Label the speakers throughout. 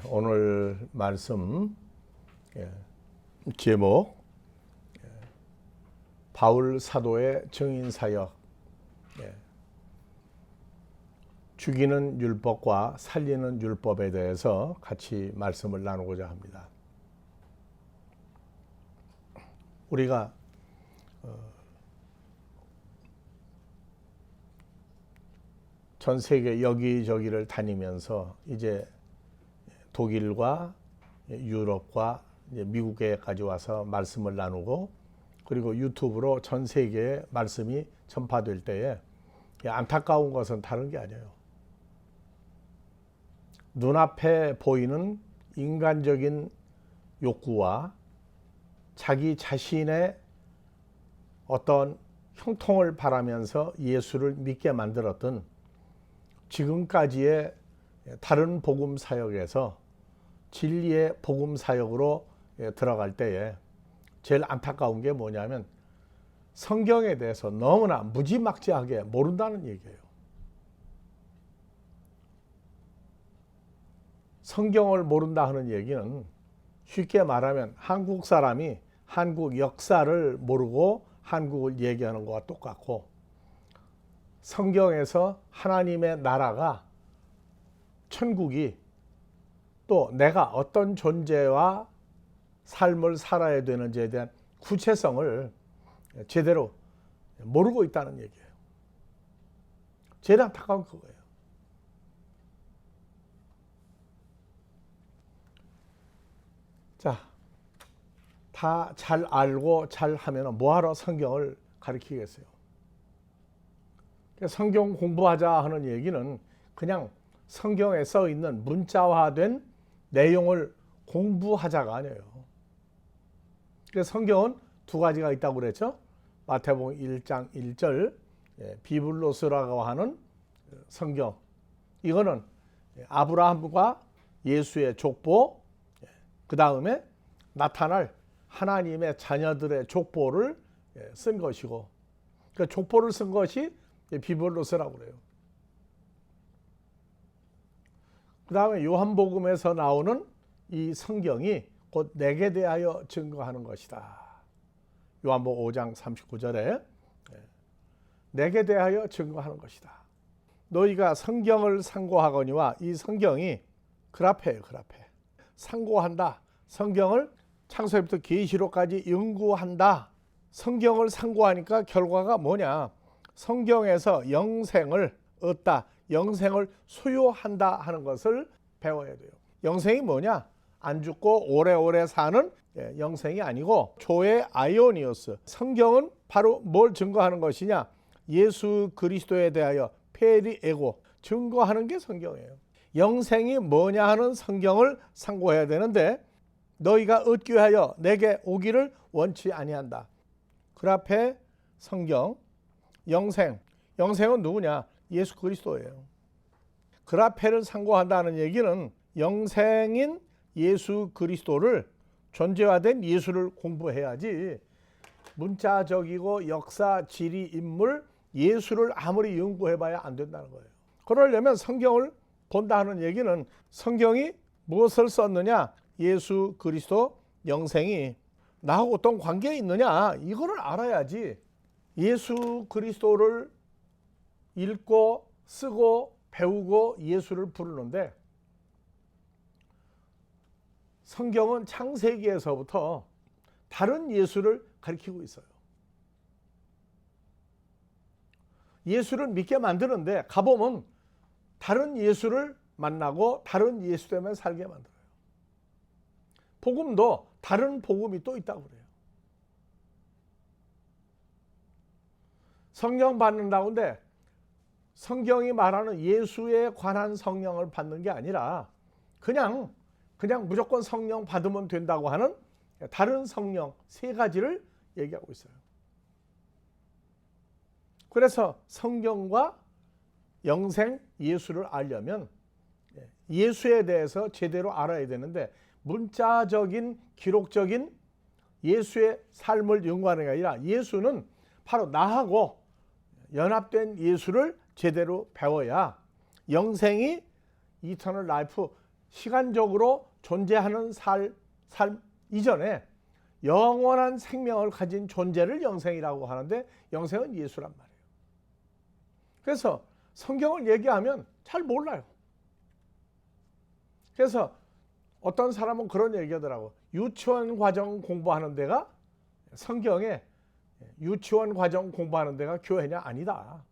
Speaker 1: 오늘 말씀 제목 바울 사도의 증인 사역, 죽이는 율법과 살리는 율법에 대해서 같이 말씀을 나누고자 합니다. 우리가 전 세계 여기저기를 다니면서 이제 독일과 유럽과 미국에까지 와서 말씀을 나누고, 그리고 유튜브로 전 세계에 말씀이 전파될 때에 안타까운 것은 다른 게 아니에요. 눈앞에 보이는 인간적인 욕구와 자기 자신의 어떤 형통을 바라면서 예수를 믿게 만들었던 지금까지의 다른 복음 사역에서 진리의 복음 사역으로 들어갈 때에 제일 안타까운 게 뭐냐면 성경에 대해서 너무나 무지막지하게 모른다는 얘기예요. 성경을 모른다 하는 얘기는 쉽게 말하면 한국 사람이 한국 역사를 모르고 한국을 얘기하는 것과 똑같고, 성경에서 하나님의 나라가, 천국이, 또 내가 어떤 존재와 삶을 살아야 되는지에 대한 구체성을 제대로 모르고 있다는 얘기예요. 제일 안타까운 그거예요. 자, 다 잘 알고 잘 하면 뭐하러 성경을 가르치겠어요? 성경 공부하자 하는 얘기는 그냥 성경에 써 있는 문자화된 내용을 공부하자가 아니에요. 그래서 성경은 두 가지가 있다고 그랬죠. 마태복음 1장 1절 비블로스라고 하는 성경, 이거는 아브라함과 예수의 족보, 그 다음에 나타날 하나님의 자녀들의 족보를 쓴 것이고, 그 족보를 쓴 것이 비블로스라고 그래요. 그 다음에 요한복음에서 나오는 이 성경이 곧 내게 대하여 증거하는 것이다. 요한복음 5장 39절에 내게 대하여 증거하는 것이다. 너희가 성경을 상고하거니와, 이 성경이 그라페예요. 그라페. 상고한다. 성경을 창세기부터 계시록까지 연구한다. 성경을 상고하니까 결과가 뭐냐? 성경에서 영생을 얻다, 영생을 소유한다 하는 것을 배워야 돼요. 영생이 뭐냐? 안 죽고 오래오래 사는 영생이 아니고 조의 아이오니오스. 성경은 바로 뭘 증거하는 것이냐? 예수 그리스도에 대하여 페리에고 증거하는 게 성경이에요. 영생이 뭐냐 하는 성경을 상고해야 되는데, 너희가 얻기 위하여 내게 오기를 원치 아니한다. 그 앞에 성경, 영생. 영생은 누구냐? 예수 그리스도예요. 그라페를 상고한다는 얘기는 영생인 예수 그리스도를, 존재화된 예수를 공부해야지 문자적이고 역사, 지리, 인물, 예수를 아무리 연구해봐야 안 된다는 거예요. 그러려면 성경을 본다 하는 얘기는 성경이 무엇을 썼느냐? 예수 그리스도 영생이 나하고 어떤 관계에 있느냐? 이거를 알아야지 예수 그리스도를 읽고 쓰고 배우고 예수를 부르는데, 성경은 창세기에서부터 다른 예수를 가리키고 있어요. 예수를 믿게 만드는데 가보면 다른 예수를 만나고 다른 예수 때문에 살게 만들어요. 복음도 다른 복음이 또 있다고 그래요. 성령 받는다는데 성경이 말하는 예수에 관한 성령을 받는 게 아니라 그냥 무조건 성령 받으면 된다고 하는 다른 성령 세 가지를 얘기하고 있어요. 그래서 성경과 영생 예수를 알려면 예수에 대해서 제대로 알아야 되는데, 문자적인 기록적인 예수의 삶을 연구하는 게 아니라 예수는 바로 나하고 연합된 예수를 제대로 배워야 영생이 이터널 라이프, 시간적으로 존재하는 삶 이전에 영원한 생명을 가진 존재를 영생이라고 하는데, 영생은 예수란 말이에요. 그래서 성경을 얘기하면 잘 몰라요. 그래서 어떤 사람은 그런 얘기하더라고. 유치원 과정 공부하는 데가, 성경에 유치원 과정 공부하는 데가 교회냐? 아니다.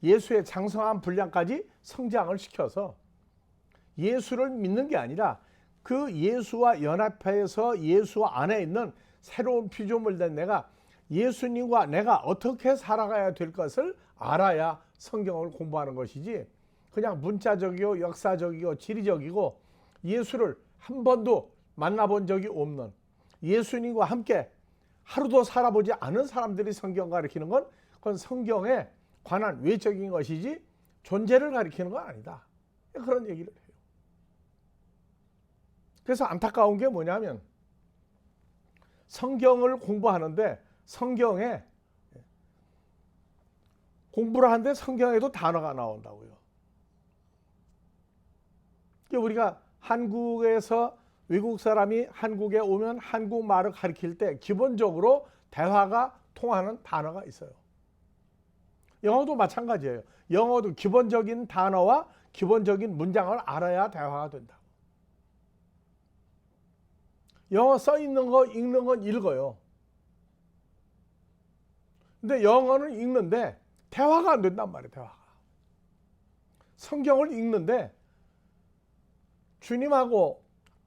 Speaker 1: 예수의 장성한 분량까지 성장을 시켜서 예수를 믿는 게 아니라 그 예수와 연합해서 예수 안에 있는 새로운 피조물 된 내가, 예수님과 내가 어떻게 살아가야 될 것을 알아야 성경을 공부하는 것이지, 그냥 문자적이고 역사적이고 지리적이고 예수를 한 번도 만나본 적이 없는, 예수님과 함께 하루도 살아보지 않은 사람들이 성경 가르치는 건, 그건 성경에 관한 외적인 것이지 존재를 가리키는 건 아니다. 그런 얘기를 해요. 그래서 안타까운 게 뭐냐면, 성경을 공부하는데, 성경에 공부를 하는데 성경에도 단어가 나온다고요. 우리가 한국에서 외국 사람이 한국에 오면 한국말을 가르칠 때 기본적으로 대화가 통하는 단어가 있어요. 영어도 마찬가지예요. 영어도 기본적인 단어와 기본적인 문장을 알아야 대화가 된다고. 영어 써 있는 거 읽는 건 읽어요. 근데 영어는 읽는데 대화가 안 된단 말이에요. 대화가. 성경을 읽는데 주님하고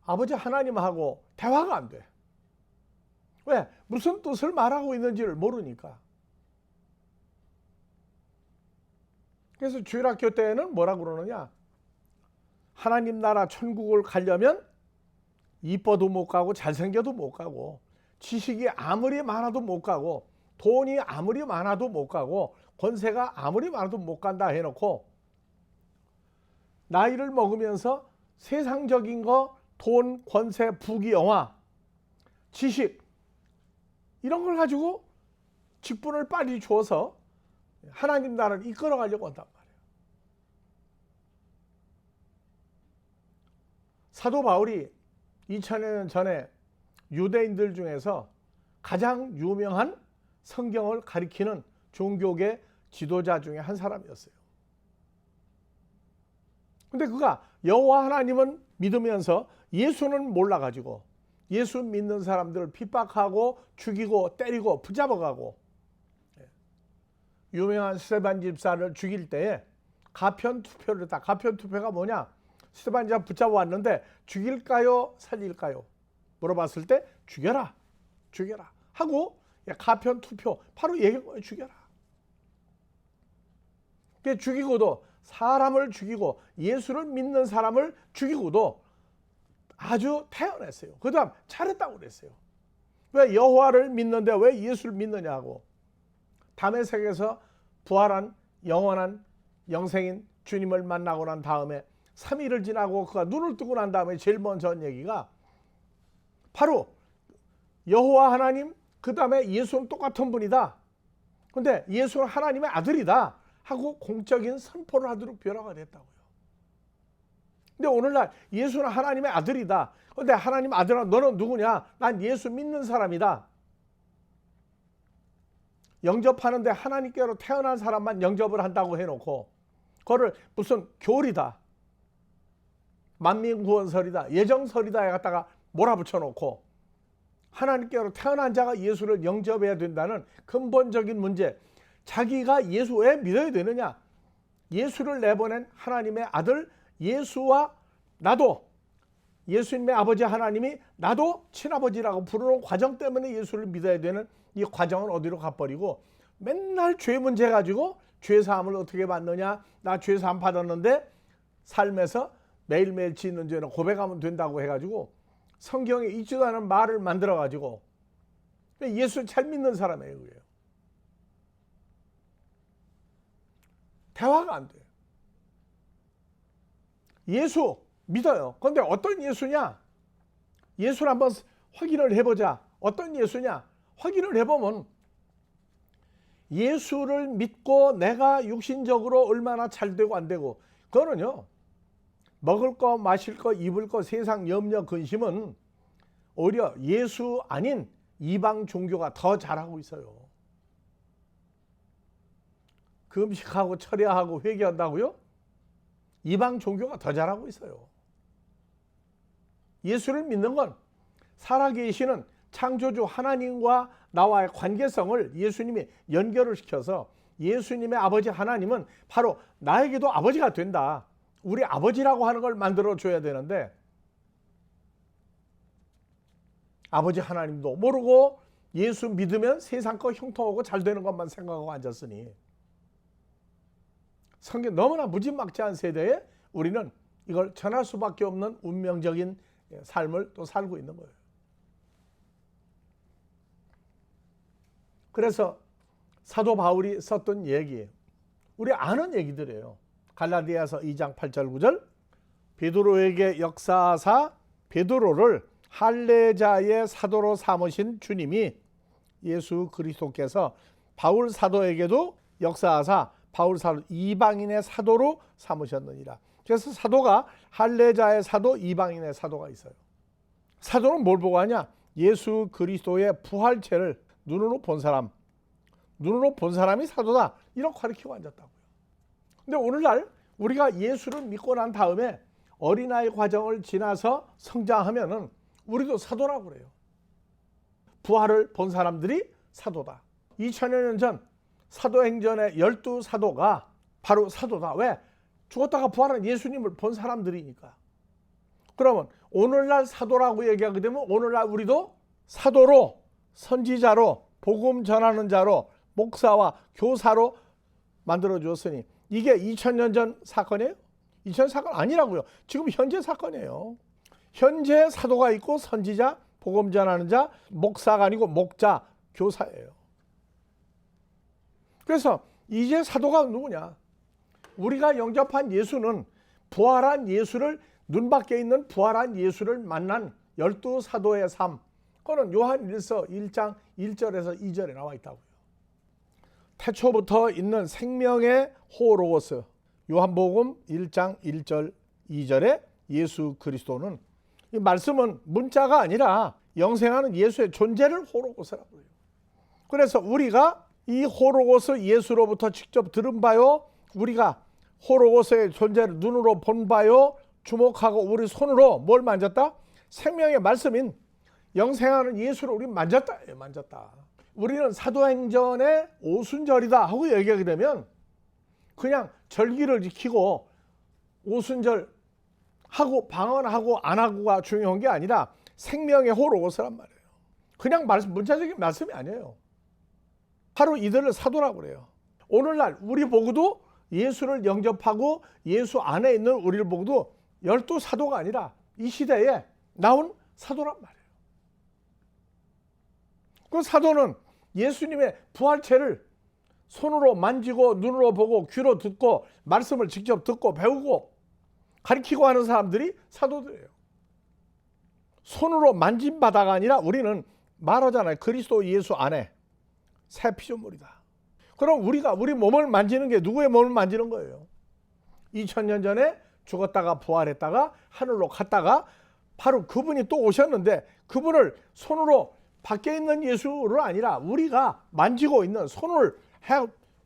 Speaker 1: 아버지 하나님하고 대화가 안 돼. 왜? 무슨 뜻을 말하고 있는지를 모르니까. 그래서 주일학교 때는 뭐라 그러느냐? 하나님 나라 천국을 가려면 이뻐도 못 가고 잘생겨도 못 가고 지식이 아무리 많아도 못 가고 돈이 아무리 많아도 못 가고 권세가 아무리 많아도 못 간다 해놓고, 나이를 먹으면서 세상적인 거, 돈, 권세, 부귀, 영화, 지식 이런 걸 가지고 직분을 빨리 줘서 하나님 나라를 이끌어 가려고 한단 말이에요. 사도 바울이 2000여 년 전에 유대인들 중에서 가장 유명한 성경을 가리키는 종교계 지도자 중에 한 사람이었어요. 근데 그가 여호와 하나님은 믿으면서 예수는 몰라가지고 예수 믿는 사람들을 핍박하고 죽이고 때리고 붙잡아가고, 유명한 스데반 집사를 죽일 때에 가편 투표를 했다. 가편 투표가 뭐냐? 스데반 집사 붙잡아 왔는데 죽일까요? 살릴까요? 물어봤을 때 죽여라, 죽여라 하고 가편 투표 바로 얘기한 거예요. 죽여라. 죽이고도, 사람을 죽이고 예수를 믿는 사람을 죽이고도 아주 태연했어요. 그 다음 잘했다고 그랬어요. 왜 여호와를 믿는데 왜 예수를 믿느냐고. 다메섹에서 부활한 영원한 영생인 주님을 만나고 난 다음에 3일을 지나고 그가 눈을 뜨고 난 다음에 제일 먼저 한 얘기가 바로 여호와 하나님, 그 다음에 예수는 똑같은 분이다. 근데 예수는 하나님의 아들이다 하고 공적인 선포를 하도록 변화가 됐다고요. 근데 오늘날 예수는 하나님의 아들이다. 근데 하나님 아들아, 너는 누구냐? 난 예수 믿는 사람이다. 영접하는데 하나님께로 태어난 사람만 영접을 한다고 해놓고 그거를 무슨 교리다, 만민구원설이다, 예정설이다 해 갖다가 몰아붙여놓고 하나님께로 태어난 자가 예수를 영접해야 된다는 근본적인 문제, 자기가 예수 왜 믿어야 되느냐? 예수를 내보낸 하나님의 아들 예수와 나도, 예수님의 아버지 하나님이 나도 친아버지라고 부르는 과정 때문에 예수를 믿어야 되는 이 과정은 어디로 가버리고 맨날 죄 문제 가지고 죄사함을 어떻게 받느냐, 나 죄사함 받았는데 삶에서 매일매일 짓는 죄는 고백하면 된다고 해가지고 성경에 있지도 않은 말을 만들어 가지고 예수 잘 믿는 사람이에요. 그래요. 대화가 안 돼요. 예수 믿어요. 그런데 어떤 예수냐? 예수를 한번 확인을 해보자. 어떤 예수냐? 확인을 해보면 예수를 믿고 내가 육신적으로 얼마나 잘 되고 안 되고, 그거는요 먹을 거, 마실 거, 입을 거, 세상 염려, 근심은 오히려 예수 아닌 이방 종교가 더 잘하고 있어요. 금식하고 철야하고 회개한다고요? 이방 종교가 더 잘하고 있어요. 예수를 믿는 건 살아계시는 창조주 하나님과 나와의 관계성을 예수님이 연결을 시켜서 예수님의 아버지 하나님은 바로 나에게도 아버지가 된다. 우리 아버지라고 하는 걸 만들어줘야 되는데 아버지 하나님도 모르고 예수 믿으면 세상 거 형통하고 잘 되는 것만 생각하고 앉았으니 성경 너무나 무지막지한 세대에 우리는 이걸 전할 수밖에 없는 운명적인 삶을 또 살고 있는 거예요. 그래서 사도 바울이 썼던 얘기, 우리 아는 얘기들이에요. 갈라디아서 2장 8절 9절 베드로에게 역사하사 베드로를 할례자의 사도로 삼으신 주님이 예수 그리스도께서 바울 사도에게도 역사하사 바울 사도 이방인의 사도로 삼으셨느니라. 그래서 사도가 할례자의 사도, 이방인의 사도가 있어요. 사도는 뭘 보고 하냐? 예수 그리스도의 부활체를 눈으로 본 사람, 눈으로 본 사람이 사도다. 이렇게 가르치고 앉았다고요. 근데 오늘날 우리가 예수를 믿고 난 다음에 어린아이 과정을 지나서 성장하면은 우리도 사도라고 그래요. 부활을 본 사람들이 사도다. 2000여 년 전 사도행전의 12사도가 바로 사도다. 왜? 죽었다가 부활한 예수님을 본 사람들이니까. 그러면 오늘날 사도라고 얘기하게 되면 오늘날 우리도 사도로, 선지자로, 복음 전하는 자로, 목사와 교사로 만들어 주었으니 이게 2000년 전 사건이에요? 2000년 사건 아니라고요. 지금 현재 사건이에요. 현재 사도가 있고 선지자, 복음 전하는 자, 목사가 아니고 목자, 교사예요. 그래서 이제 사도가 누구냐? 우리가 영접한 예수는 부활한 예수를, 눈밖에 있는 부활한 예수를 만난 12사도의 삶. 그거는 요한일서 1장 1절에서 2절에 나와 있다고요. 태초부터 있는 생명의 호로고스. 요한복음 1장 1절 2절에 예수 그리스도는, 이 말씀은 문자가 아니라 영생하는 예수의 존재를 호로고스라고 해요. 그래서 우리가 이 호로고스 예수로부터 직접 들은 바요, 우리가 호로고스의 존재를 눈으로 본 바요, 주목하고 우리 손으로 뭘 만졌다? 생명의 말씀인 영생하는 예수를 우리 만졌다. 만졌다. 우리는 사도행전의 오순절이다 하고 얘기하게 되면 그냥 절기를 지키고 오순절 하고 방언하고 안 하고가 중요한 게 아니라 생명의 호로고스란 말이에요. 그냥 문자적인 말씀이 아니에요. 바로 이들을 사도라고 그래요. 오늘날 우리 보고도 예수를 영접하고 예수 안에 있는 우리를 보고도 12사도가 아니라 이 시대에 나온 사도란 말이에요. 그 사도는 예수님의 부활체를 손으로 만지고 눈으로 보고 귀로 듣고 말씀을 직접 듣고 배우고 가르치고 하는 사람들이 사도들이에요. 손으로 만진 바다가 아니라 우리는 말하잖아요. 그리스도 예수 안에 새 피조물이다. 그럼 우리 몸을 만지는 게 누구의 몸을 만지는 거예요? 2000년 전에 죽었다가 부활했다가 하늘로 갔다가 바로 그분이 또 오셨는데 그분을 손으로 밖에 있는 예수를 아니라 우리가 만지고 있는, 손을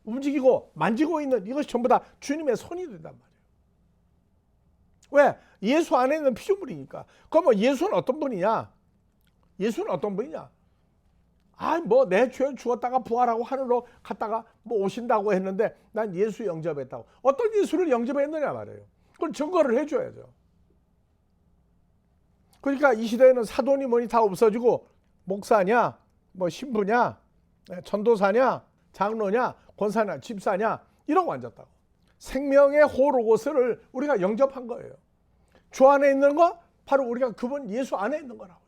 Speaker 1: 움직이고 만지고 있는 이것이 전부 다 주님의 손이 된단 말이에요. 왜? 예수 안에 있는 피조물이니까. 그러면 예수는 어떤 분이냐? 예수는 어떤 분이냐? 내 죄 죽었다가 부활하고 하늘로 갔다가 오신다고 했는데 난 예수 영접했다고. 어떤 예수를 영접했느냐 말이에요. 그걸 증거를 해줘야죠. 그러니까 이 시대에는 사도니 뭐니 다 없어지고 목사냐, 신부냐, 전도사냐, 장로냐, 권사냐, 집사냐 이러고 앉았다고. 생명의 호로고스를 우리가 영접한 거예요. 주 안에 있는 거 바로 우리가 그분 예수 안에 있는 거라고요.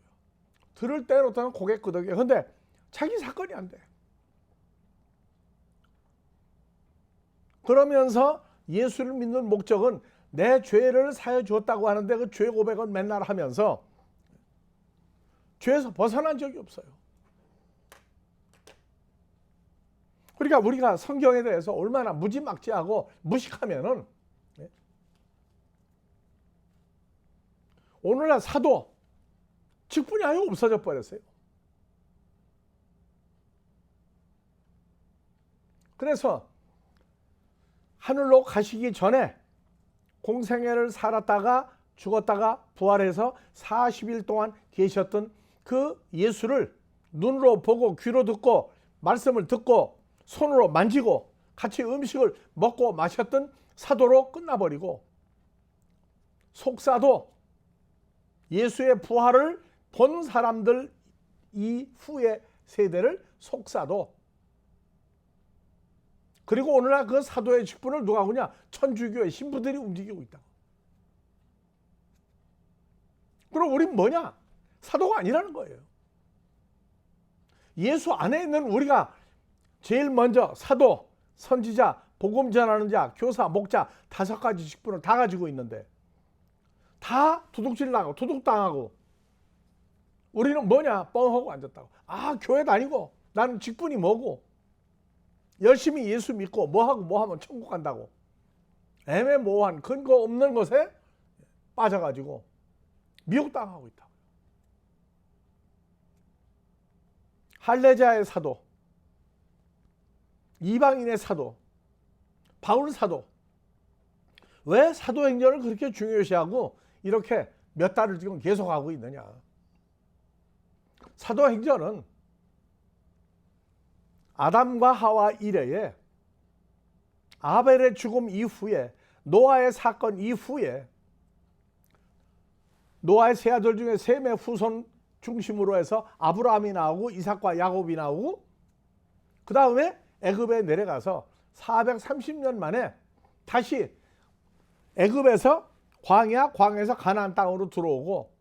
Speaker 1: 들을 때로부터는 고개 끄덕여. 근데 자기 사건이 안 돼. 그러면서 예수를 믿는 목적은 내 죄를 사해 주었다고 하는데 그 죄 고백을 맨날 하면서 죄에서 벗어난 적이 없어요. 그러니까 우리가 성경에 대해서 얼마나 무지막지하고 무식하면은 오늘날 사도 직분이 아예 없어져 버렸어요. 그래서 하늘로 가시기 전에 공생애를 살았다가 죽었다가 부활해서 40일 동안 계셨던 그 예수를 눈으로 보고 귀로 듣고 말씀을 듣고 손으로 만지고 같이 음식을 먹고 마셨던 사도로 끝나버리고, 속사도 예수의 부활을 본 사람들 이후의 세대를 속사도, 그리고 오늘날 그 사도의 직분을 누가 하느냐? 천주교의 신부들이 움직이고 있다고. 그럼 우린 뭐냐? 사도가 아니라는 거예요. 예수 안에 있는 우리가 제일 먼저 사도, 선지자, 복음 전하는 자, 교사, 목자 5가지 직분을 다 가지고 있는데 다 도둑질 나고 도둑당하고, 우리는 뭐냐? 뻥하고 앉았다고. 아, 교회 다니고 나는 직분이 뭐고 열심히 예수 믿고 뭐하고 뭐하면 천국 간다고 애매모호한 근거 없는 것에 빠져가지고 미혹당하고 있다. 할례자의 사도, 이방인의 사도, 바울 사도, 왜 사도행전을 그렇게 중요시하고 이렇게 몇 달을 지금 계속하고 있느냐? 사도행전은 아담과 하와 이래에, 아벨의 죽음 이후에, 노아의 사건 이후에, 노아의 세 아들 중에 셈의 후손 중심으로 해서 아브라함이 나오고 이삭과 야곱이 나오고, 그 다음에 애굽에 내려가서 430년 만에 다시 애굽에서 광야에서 가나안 땅으로 들어오고,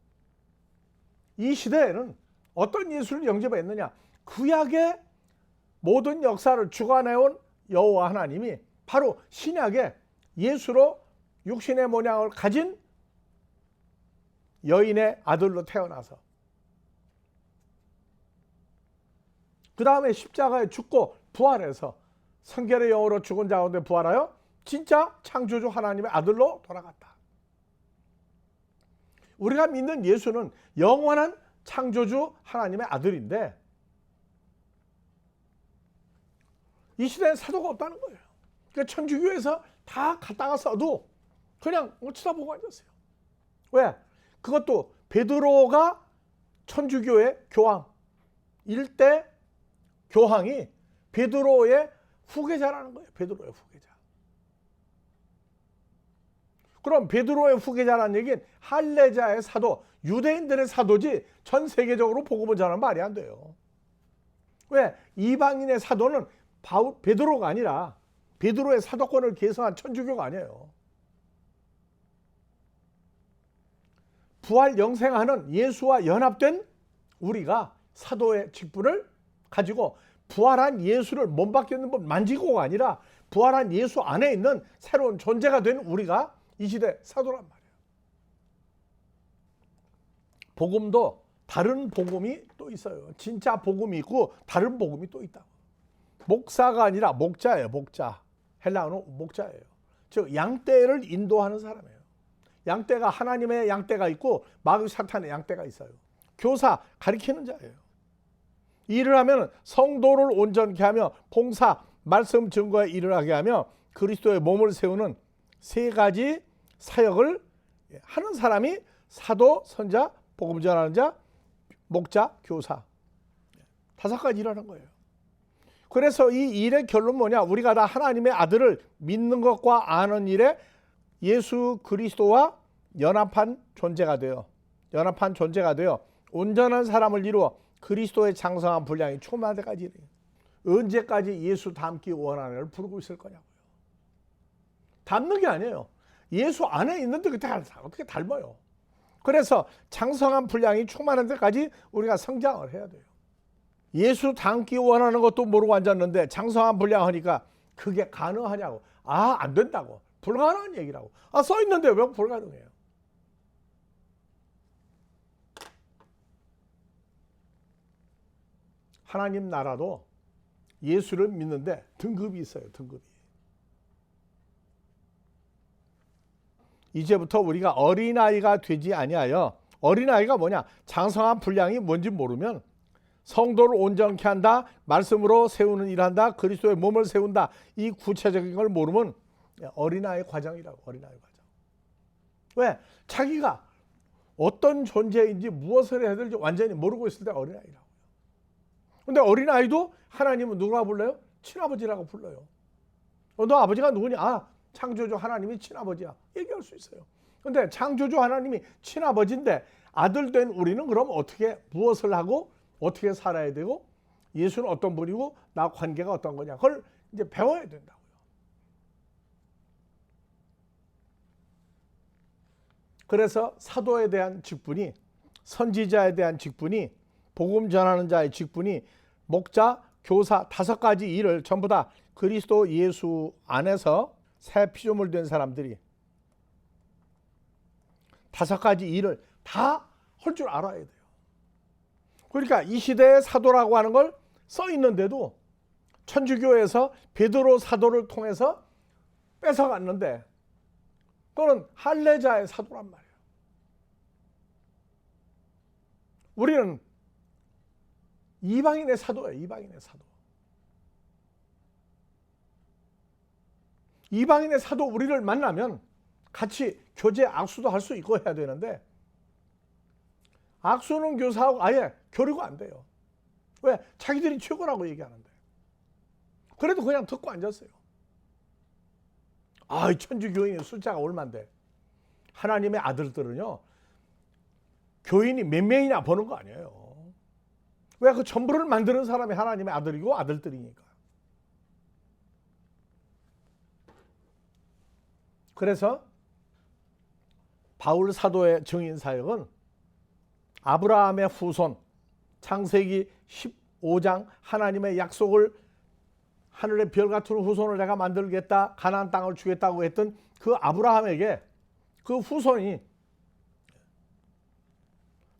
Speaker 1: 이 시대에는 어떤 예수를 영접했느냐? 구약의 모든 역사를 주관해온 여호와 하나님이 바로 신약에 예수로 육신의 모양을 가진 여인의 아들로 태어나서, 그 다음에 십자가에 죽고 부활해서 성결의 영으로 죽은 자 가운데 부활하여 진짜 창조주 하나님의 아들로 돌아갔다. 우리가 믿는 예수는 영원한 창조주 하나님의 아들인데, 이 시대에 사도가 없다는 거예요. 그러니까 천주교에서 다 갖다가 써도 그냥 쳐다보고 앉았어요. 왜? 그것도 베드로가 천주교의 교황, 일대 교황이 베드로의 후계자라는 거예요. 베드로의 후계자. 그럼 베드로의 후계자라는 얘기는 할례자의 사도, 유대인들의 사도지 전 세계적으로 복음을 전하는 말이 안 돼요. 왜? 이방인의 사도는 베드로가 아니라 베드로의 사도권을 계승한 천주교가 아니에요. 부활 영생하는 예수와 연합된 우리가 사도의 직분을 가지고 부활한 예수를 몸 밖에 있는 분 만지고가 아니라 부활한 예수 안에 있는 새로운 존재가 된 우리가 이 시대 사도란 말이에요. 복음도 다른 복음이 또 있어요. 진짜 복음이 있고 다른 복음이 또 있다고. 목사가 아니라 목자예요. 목자. 헬라어는 목자예요. 즉 양떼를 인도하는 사람이에요. 양떼가 하나님의 양떼가 있고 마귀 사탄의 양떼가 있어요. 교사, 가리키는 자예요. 일을 하면 성도를 온전케 하며 봉사, 말씀 증거에 일을 하게 하며 그리스도의 몸을 세우는 3가지 사역을 하는 사람이 사도, 선자, 복음 전하는 자, 목자, 교사. 5가지 일하는 거예요. 그래서 이 일의 결론은 뭐냐? 우리가 다 하나님의 아들을 믿는 것과 아는 일에 예수 그리스도와 연합한 존재가 되어 온전한 사람을 이루어 그리스도의 장성한 분량이 충만할 때까지, 언제까지 예수 닮기 원하는을 부르고 있을 거냐고요. 닮는 게 아니에요. 예수 안에 있는데 그때 어떻게 닮아요? 그래서 장성한 분량이 충만한 때까지 우리가 성장을 해야 돼요. 예수 닮기 원하는 것도 모르고 앉았는데 장성한 분량 하니까 그게 가능하냐고. 아, 안 된다고. 불가능한 얘기라고. 아, 써 있는데 왜 불가능해요? 하나님 나라도 예수를 믿는데 등급이 있어요. 등급이. 이제부터 우리가 어린아이가 되지 아니하여, 어린아이가 뭐냐? 장성한 분량이 뭔지 모르면 성도를 온전케 한다, 말씀으로 세우는 일한다, 그리스도의 몸을 세운다, 이 구체적인 걸 모르면 어린아이 과정이라고. 어린아이 과정. 왜? 자기가 어떤 존재인지 무엇을 해야 될지 완전히 모르고 있을 때 어린아이라고요. 근데 어린아이도 하나님은 누구라고 불러요? 친아버지라고 불러요. 너 아버지가 누구냐? 아, 창조주 하나님이 친아버지야. 얘기할 수 있어요. 근데 창조주 하나님이 친아버지인데 아들 된 우리는 그럼 어떻게, 무엇을 하고 어떻게 살아야 되고, 예수는 어떤 분이고 나 관계가 어떤 거냐, 그걸 이제 배워야 된다고요. 그래서 사도에 대한 직분이, 선지자에 대한 직분이, 복음 전하는 자의 직분이, 목자, 교사 5가지 일을 전부 다 그리스도 예수 안에서 새 피조물 된 사람들이 5가지 일을 다 할 줄 알아야 돼요. 그러니까 이 시대의 사도라고 하는 걸 써 있는데도 천주교에서 베드로 사도를 통해서 뺏어갔는데 그거는 할례자의 사도란 말이에요. 우리는 이방인의 사도예요. 이방인의 사도. 이방인의 사도 우리를 만나면 같이 교제 악수도 할 수 있고 해야 되는데 악수는 교사하고 아예 교류가 안 돼요. 왜? 자기들이 최고라고 얘기하는데. 그래도 그냥 듣고 앉았어요. 아, 천주교인의 숫자가 얼만데. 하나님의 아들들은요, 교인이 몇 명이나 보는 거 아니에요. 왜? 그 전부를 만드는 사람이 하나님의 아들이고 아들들이니까. 그래서 바울 사도의 증인 사역은 아브라함의 후손, 창세기 15장 하나님의 약속을, 하늘의 별 같은 후손을 내가 만들겠다, 가나안 땅을 주겠다고 했던 그 아브라함에게 그 후손이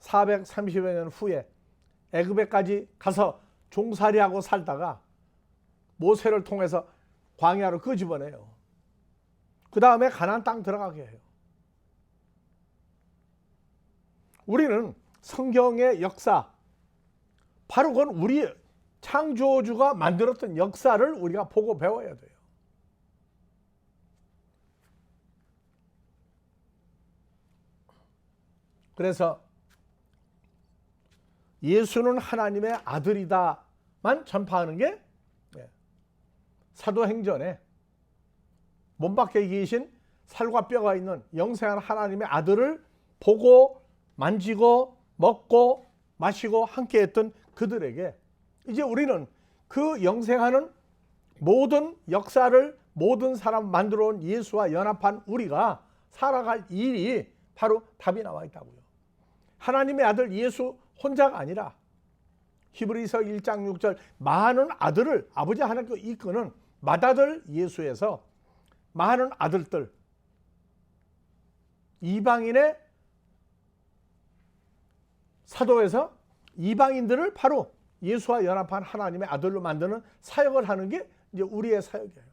Speaker 1: 430여 년 후에 애굽에까지 가서 종살이하고 살다가 모세를 통해서 광야로 끄집어내요. 그 다음에 가나안 땅 들어가게 해요. 우리는 성경의 역사, 바로 그건 우리 창조주가 만들었던 역사를 우리가 보고 배워야 돼요. 그래서 예수는 하나님의 아들이다만 전파하는 게 사도행전에 몸 밖에 계신 살과 뼈가 있는 영생한 하나님의 아들을 보고 만지고 먹고 마시고 함께 했던 그들에게 이제 우리는 그 영생하는 모든 역사를 모든 사람 만들어 온 예수와 연합한 우리가 살아갈 일이 바로 답이 나와 있다고요. 하나님의 아들 예수 혼자가 아니라 히브리서 1장 6절 많은 아들을 아버지 하나님께 이끄는 맏아들 예수에서 많은 아들들, 이방인의 사도에서 이방인들을 바로 예수와 연합한 하나님의 아들로 만드는 사역을 하는 게 이제 우리의 사역이에요.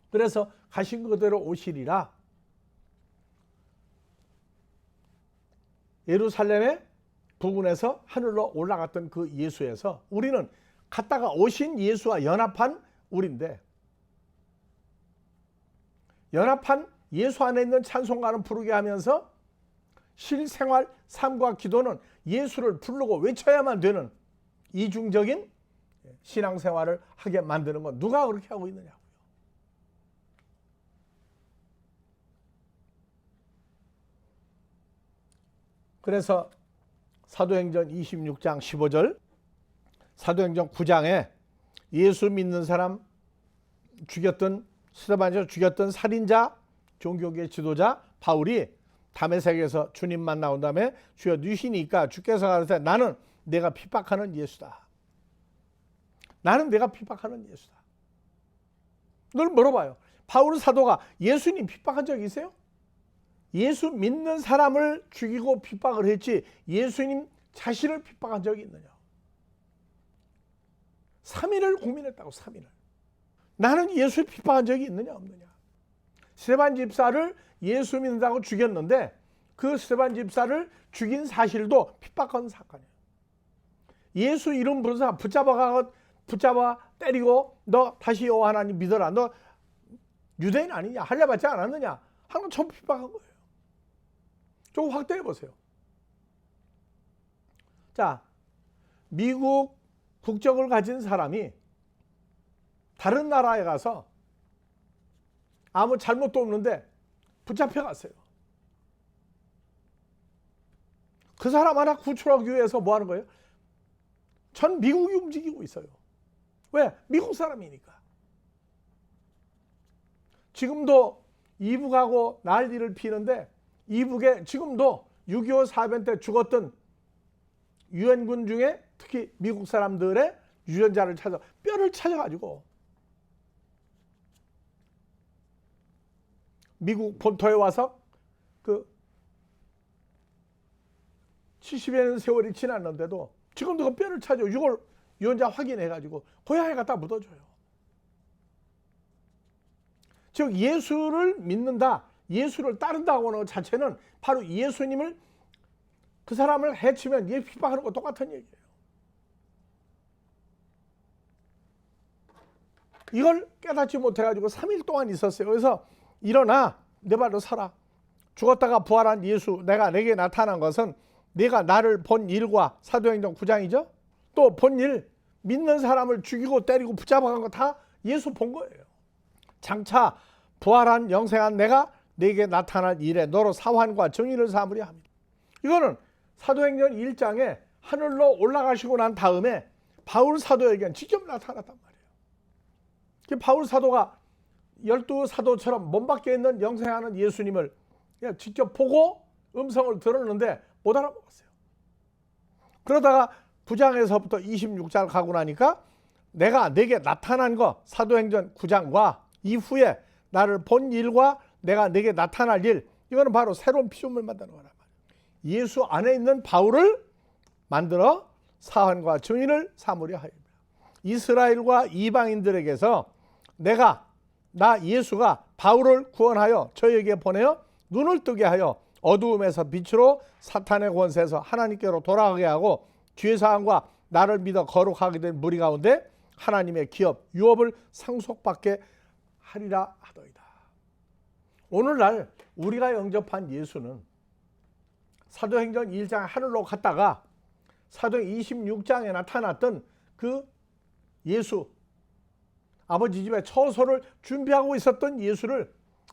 Speaker 1: 그래서 가신 그대로 오시리라. 예루살렘의 부근에서 하늘로 올라갔던 그 예수에서 우리는 갔다가 오신 예수와 연합한 우리인데, 연합한 예수 안에 있는 찬송가는 부르게 하면서 실생활 삶과 기도는 예수를 부르고 외쳐야만 되는 이중적인 신앙생활을 하게 만드는 건 누가 그렇게 하고 있느냐고요. 그래서 사도행전 26장 15절, 사도행전 9장에 예수 믿는 사람 죽였던, 스데반에서 죽였던 살인자, 종교계 지도자 바울이 다메섹에서 주님 만나온 다음에 주여 누시니까 주께서 가르쳐 나는 내가 핍박하는 예수다. 나는 내가 핍박하는 예수다. 늘 물어봐요. 바울 사도가 예수님 핍박한 적 있어요? 예수 믿는 사람을 죽이고 핍박을 했지 예수님 자신을 핍박한 적이 있느냐. 3일을 고민했다고. 3일을. 나는 예수를 핍박한 적이 있느냐 없느냐. 스데반 집사를 예수 믿는다고 죽였는데 그 스데반 집사를 죽인 사실도 핍박한 사건이에요. 예수 이름 부르사 붙잡아 때리고 너 다시 여호와 하나님 믿어라. 너 유대인 아니냐? 할례 받지 않았느냐? 하는 건 전부 핍박한 거예요. 조금 확대해 보세요. 자, 미국 국적을 가진 사람이 다른 나라에 가서 아무 잘못도 없는데 붙잡혀 갔어요. 그 사람 하나 구출하기 위해서 뭐 하는 거예요? 전 미국이 움직이고 있어요. 왜? 미국 사람이니까. 지금도 이북하고 난리를 피는데 이북에 지금도 6.25 사변 때 죽었던 유엔군 중에 특히 미국 사람들의 유전자를 찾아 뼈를 찾아가지고 미국 본토에 와서 그 70여 년 세월이 지났는데도 지금도 그 뼈를 찾아 6월 유전자 확인해가지고 고향에 갖다 묻어줘요. 즉 예수를 믿는다, 예수를 따른다고 하는 것 자체는 바로 예수님을 그 사람을 해치면 얘 핍박하는 거 똑같은 얘기예요. 이걸 깨닫지 못해가지고 3일 동안 있었어요. 그래서 일어나 내 발로 서라. 죽었다가 부활한 예수 내게 나타난 것은 내가 나를 본 일과 사도행전 9장이죠. 또 본 일 믿는 사람을 죽이고 때리고 붙잡아간 거 다 예수 본 거예요. 장차 부활한 영생한 내가 내게 나타날 일에 너로 사환과 정의를 삼으려 합니다. 이거는 사도행전 1장에 하늘로 올라가시고 난 다음에 바울 사도에게 직접 나타났단 말이에요. 바울 사도가 12사도처럼 몸 밖에 있는 영생하는 예수님을 직접 보고 음성을 들었는데 못 알아먹었어요. 그러다가 9장에서부터 26장 가고 나니까 내가 내게 나타난 거 사도행전 9장과 이후에 나를 본 일과 내가 내게 나타날 일, 이거는 바로 새로운 피조물 만드는 거란 말이에요. 예수 안에 있는 바울을 만들어 사환과 증인을 삼으려 하입니다. 이스라엘과 이방인들에게서 나 예수가 바울을 구원하여 저에게 보내어 눈을 뜨게 하여 어두움에서 빛으로 사탄의 권세에서 하나님께로 돌아가게 하고 죄사함과 나를 믿어 거룩하게 된 무리 가운데 하나님의 기업, 유업을 상속받게 하리라 하더이다. 오늘날 우리가 영접한 예수는 사도행전 1장 하늘로 갔다가 사도행전 26장에 나타났던 그 예수, 아버지 집에 처소를 준비하고 있었던 예수를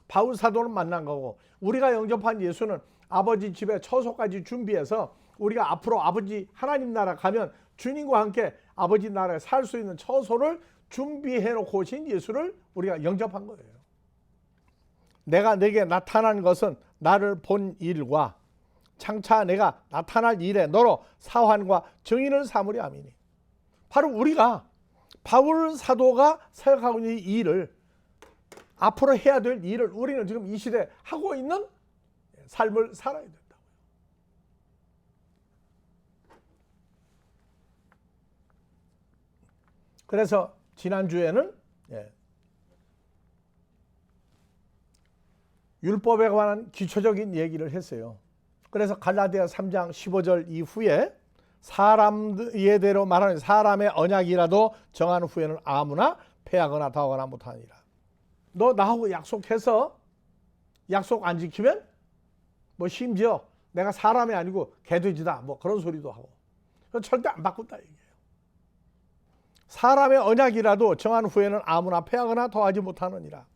Speaker 1: 바울 사도는 만난 거고, 우리가 영접한 예수는 아버지 집에 처소까지 준비해서 우리가 앞으로 아버지 하나님 나라 가면 주님과 함께 아버지 나라에 살 수 있는 처소를 준비해 놓고 오신 예수를 우리가 영접한 거예요. 내가 내게 나타난 것은 나를 본 일과 장차 내가 나타날 일에 너로 사환과 증인을 삼으려 함이니. 바로 우리가 바울 사도가 생각하고 있는 이 일을, 앞으로 해야 될 일을 우리는 지금 이 시대에 하고 있는 삶을 살아야 된다고요. 그래서 지난주에는 율법에 관한 기초적인 얘기를 했어요. 그래서 갈라디아 3장 15절 이후에 사람 예대로 말하는 사람의 언약이라도 정한 후에는 아무나 패하거나 더하거나 못하니라. 너 나하고 약속해서 약속 안 지키면 뭐 심지어 내가 사람이 아니고 개돼지다 뭐 그런 소리도 하고, 절대 안 바꾼다 얘기예요. 사람의 언약이라도 정한 후에는 아무나 패하거나 더하지 못하느니라.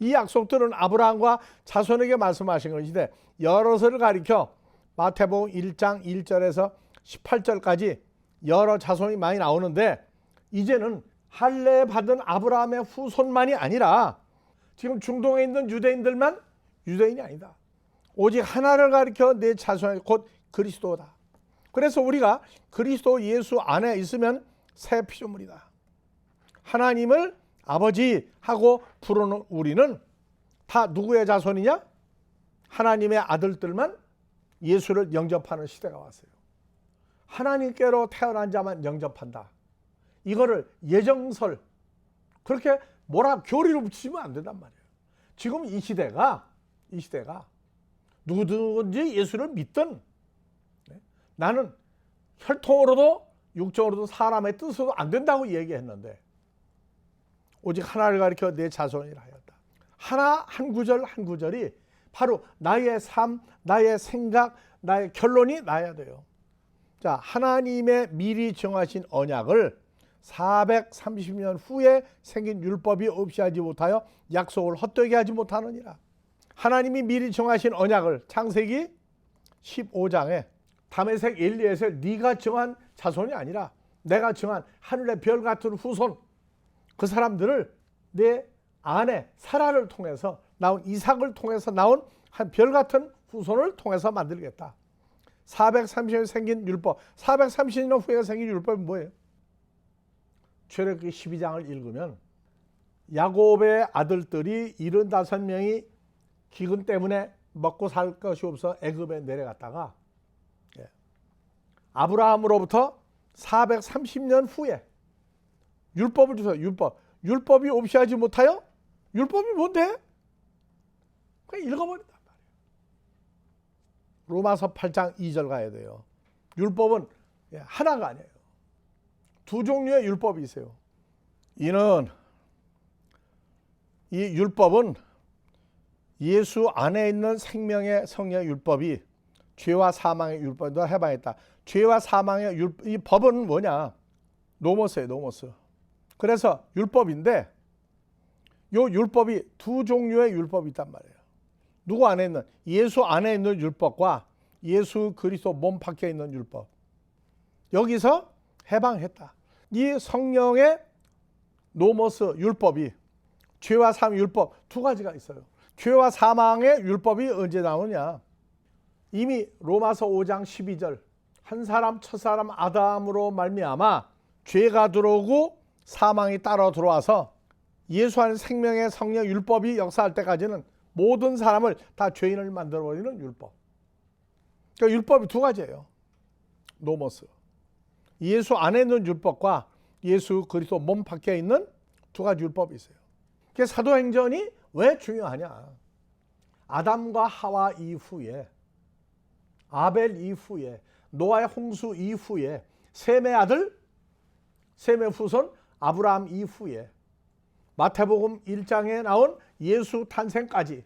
Speaker 1: 이 약속들은 아브라함과 자손에게 말씀하신 것인데 여럿을 가리켜 마태복음 1장 1절에서 18절까지 여러 자손이 많이 나오는데, 이제는 할례 받은 아브라함의 후손만이 아니라 지금 중동에 있는 유대인들만 유대인이 아니다. 오직 하나를 가리켜 내 자손이 곧 그리스도다. 그래서 우리가 그리스도 예수 안에 있으면 새 피조물이다. 하나님을 아버지 하고 부르는 우리는 다 누구의 자손이냐? 하나님의 아들들만 예수를 영접하는 시대가 왔어요. 하나님께로 태어난 자만 영접한다. 이거를 예정설, 그렇게 뭐라 교리를 붙이면 안 된단 말이에요. 지금 이 시대가 누구든지 예수를 믿든 나는 혈통으로도 육정으로도 사람의 뜻으로 안 된다고 얘기했는데 오직 하나를 가리켜 내 자손이라 하였다. 하나 한 구절 한 구절이 바로 나의 삶, 나의 생각, 나의 결론이 나야 돼요. 자, 하나님의 미리 정하신 언약을 430년 후에 생긴 율법이 없이 하지 못하여 약속을 헛되게 하지 못하느니라. 하나님이 미리 정하신 언약을 창세기 15장에 다메섹 엘리에셀 네가 정한 자손이 아니라 내가 정한 하늘의 별 같은 후손, 그 사람들을 내 아내 사라를 통해서 나온 이삭을 통해서 나온 한 별 같은 후손을 통해서 만들겠다. 430년 생긴 율법, 430년 후에 생긴 율법이 뭐예요? 출애굽기 12장을 읽으면 야곱의 아들들이 75명이 기근 때문에 먹고 살 것이 없어 애굽에 내려갔다가 아브라함으로부터 430년 후에 율법을 주세요. 율법이 없이 하지 못하여? 율법이 뭔데? 그냥 읽어버린단 말이에요. 로마서 8장 2절 가야 돼요. 율법은 하나가 아니에요. 두 종류의 율법이 있어요. 이는 이 율법은 예수 안에 있는 생명의 성령의 율법이 죄와 사망의 율법도 해방했다. 죄와 사망의 이 법은 뭐냐? 노모스예요. 노모스. 그래서 율법인데 이 율법이 두 종류의 율법이 있단 말이에요. 누구 안에 있는? 예수 안에 있는 율법과 예수 그리스도 몸 밖에 있는 율법. 여기서 해방했다. 이 성령의 노모스 율법이 죄와 사망의 율법 두 가지가 있어요. 죄와 사망의 율법이 언제 나오냐? 이미 로마서 5장 12절 한 사람 첫사람 아담으로 말미암아 죄가 들어오고 사망이 따라 들어와서 예수 안에 생명의 성령 율법이 역사할 때까지는 모든 사람을 다 죄인을 만들어버리는 율법. 그러니까 율법이 두 가지예요. 노모스. 예수 안에 있는 율법과 예수 그리스도 몸 밖에 있는 두 가지 율법이 있어요. 그래서 사도행전이 왜 중요하냐? 아담과 하와 이후에 아벨 이후에 노아의 홍수 이후에 셈의 아들 셈의 후손 아브라함 이후에 마태복음 1장에 나온 예수 탄생까지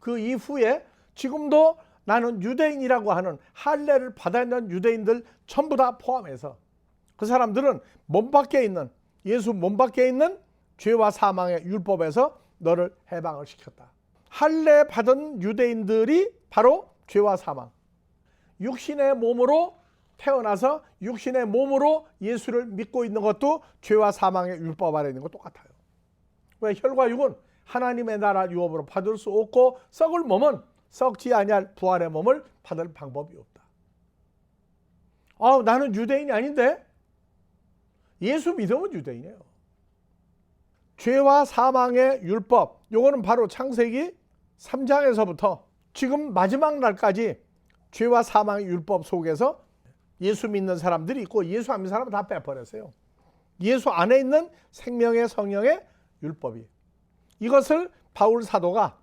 Speaker 1: 그 이후에 지금도 나는 유대인이라고 하는 할례를 받아 있는 유대인들 전부 다 포함해서 그 사람들은 몸 밖에 있는 예수 몸 밖에 있는 죄와 사망의 율법에서 너를 해방을 시켰다. 할례 받은 유대인들이 바로 죄와 사망, 육신의 몸으로 태어나서 육신의 몸으로 예수를 믿고 있는 것도 죄와 사망의 율법 아래 있는 것 똑같아요. 왜? 혈과 육은 하나님의 나라 유업으로 받을 수 없고 썩을 몸은 썩지 아니할 부활의 몸을 받을 방법이 없다. 나는 유대인이 아닌데? 예수 믿으면 유대인이에요. 죄와 사망의 율법, 요거는 바로 창세기 3장에서부터 지금 마지막 날까지 죄와 사망의 율법 속에서 예수 믿는 사람들이 있고 예수 안 믿는 사람은 다 빼버렸어요. 예수 안에 있는 생명의 성령의 율법이. 이것을 바울 사도가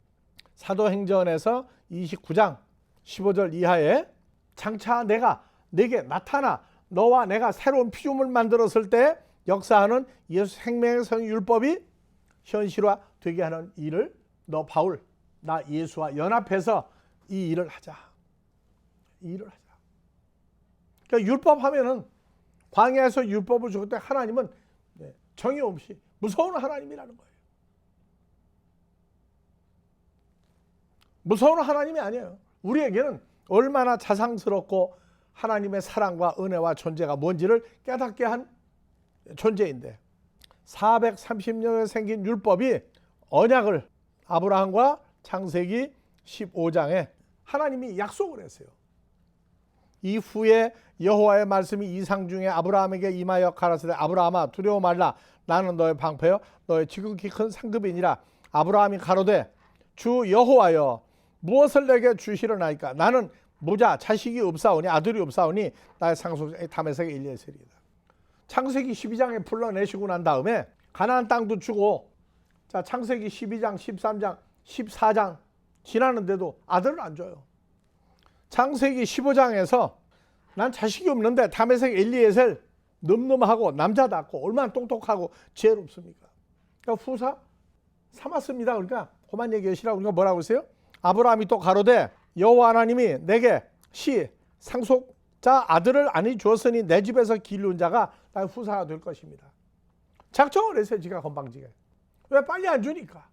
Speaker 1: 사도행전에서 29장 15절 이하에 장차 내가 내게 나타나 너와 내가 새로운 피조물 만들었을 때 역사하는 예수 생명의 성령 율법이 현실화 되게 하는 일을 너 바울 나 예수와 연합해서 이 일을 하자. 이 일을 하자. 그러니까 율법 하면은 광야에서 율법을 줬을 때 하나님은 정의 없이 무서운 하나님이라는 거예요. 무서운 하나님이 아니에요. 우리에게는 얼마나 자상스럽고 하나님의 사랑과 은혜와 존재가 뭔지를 깨닫게 한 존재인데 430년에 생긴 율법이 언약을 아브라함과 창세기 15장에 하나님이 약속을 했어요. 이후에 여호와의 말씀이 이상 중에 아브라함에게 임하여 가라사대 아브라함아 두려워 말라 나는 너의 방패여 너의 지극히 큰 상급이니라. 아브라함이 가로되 주 여호와여 무엇을 내게 주시려나이까 나는 무자 자식이 없사오니 아들이 없사오니 나의 상속 다메섹 엘리에셀이다. 창세기 12장에 불러내시고 난 다음에 가나안 땅도 주고, 자, 창세기 12장, 13장, 14장 지나는데도 아들을 안 줘요. 창세기 15장에서 난 자식이 없는데 다메섹 엘리에셀 늠름하고 남자답고 얼마나 똑똑하고 지혜롭습니까? 그러니까 후사 삼았습니다. 그러니까 그만 얘기하시라고. 그러니까 뭐라고 했어요? 아브라함이 또 가로되 여호와 하나님이 내게 상속자 아들을 아니 주었으니 내 집에서 기르는 자가 나의 후사가 될 것입니다. 작정을 했어요. 지가 건방지게. 왜 빨리 안 주니까.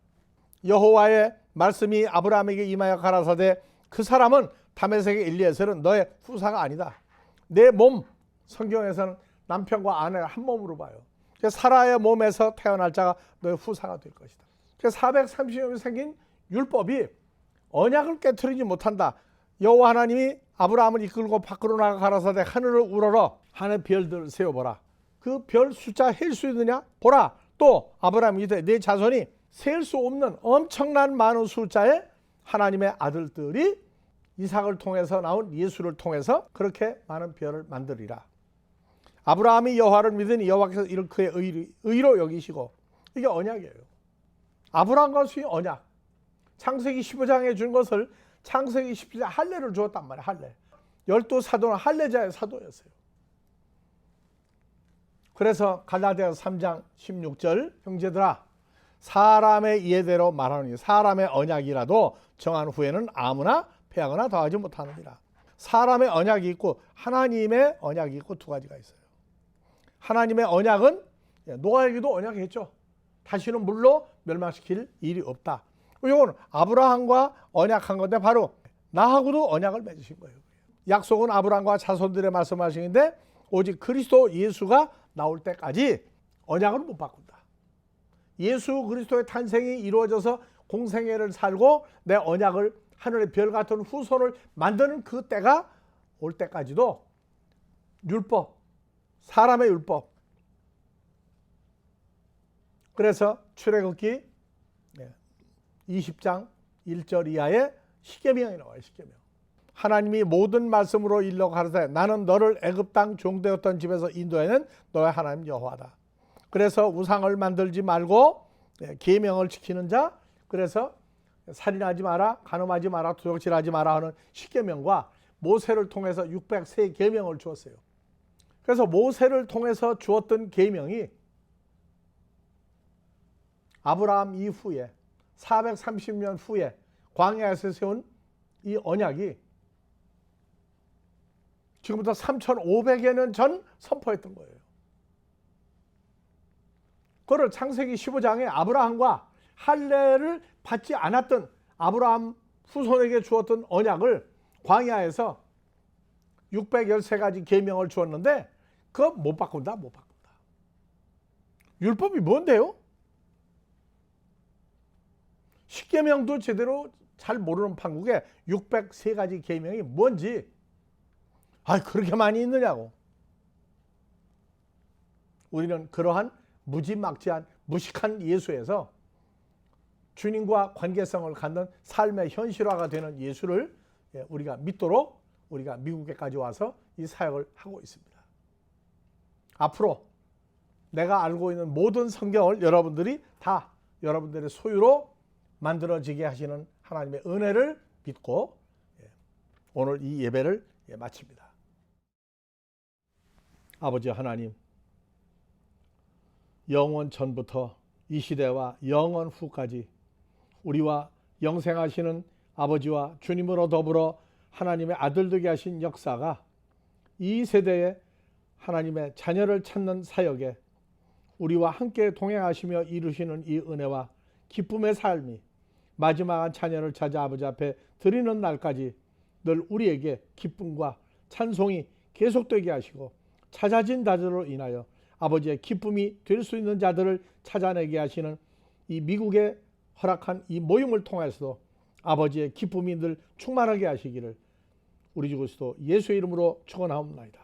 Speaker 1: 여호와의 말씀이 아브라함에게 임하여 가라사대 그 사람은 다메섹 엘리에셀은 너의 후사가 아니다. 내 몸, 성경에서는 남편과 아내를 한 몸으로 봐요. 사라의 몸에서 태어날 자가 너의 후사가 될 것이다. 430년이 생긴 율법이 언약을 깨트리지 못한다. 여호와 하나님이 아브라함을 이끌고 밖으로 나가 가라사대 하늘을 우러러 하늘 별들을 세워보라. 그 별 숫자 셀 수 있느냐? 보라. 또 아브라함이 이르되 내 자손이 셀 수 없는 엄청난 많은 숫자의 하나님의 아들들이 이삭을 통해서 나온 예수를 통해서 그렇게 많은 별을 만들리라. 아브라함이 여호와를 믿으니 여호와께서 이를 그의 의로 여기시고, 이게 언약이에요. 아브라함과 수의 언약. 창세기 15장에 준 것을 창세기 17장 할례를 주었단 말이에요. 할례. 12사도는 할례자의 사도였어요. 그래서 갈라디아서 3장 16절 형제들아 사람의 이해대로 말하노니 사람의 언약이라도 정한 후에는 아무나 패하거나 더하지 못하느니라. 사람의 언약이 있고 하나님의 언약이 있고 두 가지가 있어요. 하나님의 언약은 노아에게도 언약했죠. 다시는 물로 멸망시킬 일이 없다. 이건 아브라함과 언약한 건데 바로 나하고도 언약을 맺으신 거예요. 약속은 아브라함과 자손들의 말씀하시는데 오직 그리스도 예수가 나올 때까지 언약을 못 바꾼다. 예수 그리스도의 탄생이 이루어져서 공생애를 살고 내 언약을 하늘의 별 같은 후손을 만드는 그 때가 올 때까지도 율법, 사람의 율법. 그래서 출애굽기 20장 1절 이하에 십계명이 나와요. 십계명. 하나님이 모든 말씀으로 일러 가르쳐 나는 너를 애굽 땅 종되었던 집에서 인도하는 너의 하나님 여호와다. 그래서 우상을 만들지 말고 계명을 지키는 자, 그래서 살인하지 마라, 간음하지 마라, 도적질하지 마라 하는 십계명과 모세를 통해서 603 계명을 주었어요. 그래서 모세를 통해서 주었던 계명이 아브라함 이후에 430년 후에 광야에서 세운 이 언약이 지금부터 3,500여 년 전 선포했던 거예요. 그걸 창세기 15장에 아브라함과 할례를 받지 않았던 아브라함 후손에게 주었던 언약을 광야에서 613가지 계명을 주었는데 그거 못 바꾼다. 못 바꾼다. 율법이 뭔데요? 십계명도 제대로 잘 모르는 판국에 603가지 계명이 뭔지 그렇게 많이 있느냐고. 우리는 그러한 무지막지한 무식한 예수에서 주님과 관계성을 갖는 삶의 현실화가 되는 예수를 우리가 믿도록 우리가 미국에까지 와서 이 사역을 하고 있습니다. 앞으로 내가 알고 있는 모든 성경을 여러분들이 다 여러분들의 소유로 만들어지게 하시는 하나님의 은혜를 믿고 오늘 이 예배를 마칩니다. 아버지 하나님, 영원 전부터 이 시대와 영원 후까지 우리와 영생하시는 아버지와 주님으로 더불어 하나님의 아들 되게 하신 역사가 이 세대에 하나님의 자녀를 찾는 사역에 우리와 함께 동행하시며 이루시는 이 은혜와 기쁨의 삶이 마지막한 자녀를 찾아 아버지 앞에 드리는 날까지 늘 우리에게 기쁨과 찬송이 계속되게 하시고 찾아진 자들로 인하여 아버지의 기쁨이 될 수 있는 자들을 찾아내게 하시는 이 미국에 허락한 이 모임을 통해서도 아버지의 기쁨이 늘 충만하게 하시기를 우리 주 그리스도 예수의 이름으로 축원하옵나이다.